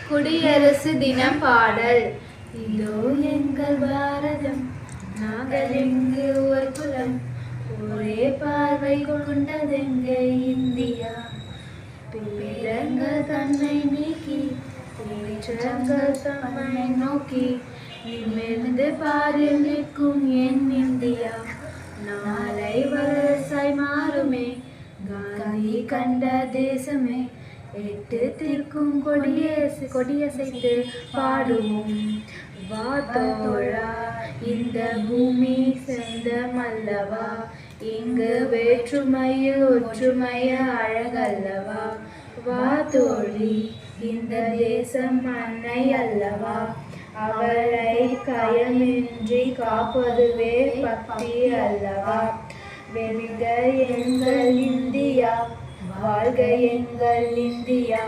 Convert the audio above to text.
குடியரசு தினம் பாடல். இதோ எங்கள் பாரதம், நாங்கள் எங்கு ஒரு குலம், ஒரே பார்வை கொண்டதெங்கள் இந்தியா. பீடங்கள் தன்னை நீக்கி, ஏற்றங்கள் தம்மை நோக்கி, நிமிர்ந்து பாரில் நிற்கும் என் இந்தியா. நாளை வலசாய் மாறுமே, காந்தி கண்ட தேசமே, எட்டு திக்கும் கொடியசைத்து பாடுவோம். வா தோழா, இந்த பூமி சொந்தமல்லவா, இங்கு வேற்றுமையில் ஒற்றுமைய அழகல்லவா. வா தோழி, இந்த தேசம் அன்னை அல்லவா, அவளை கயமின்றி காப்பதுவே பக்தி அல்லவா. வெல்க எங்கள் இந்தியா, வாழ்க எங்கள் இந்தியா.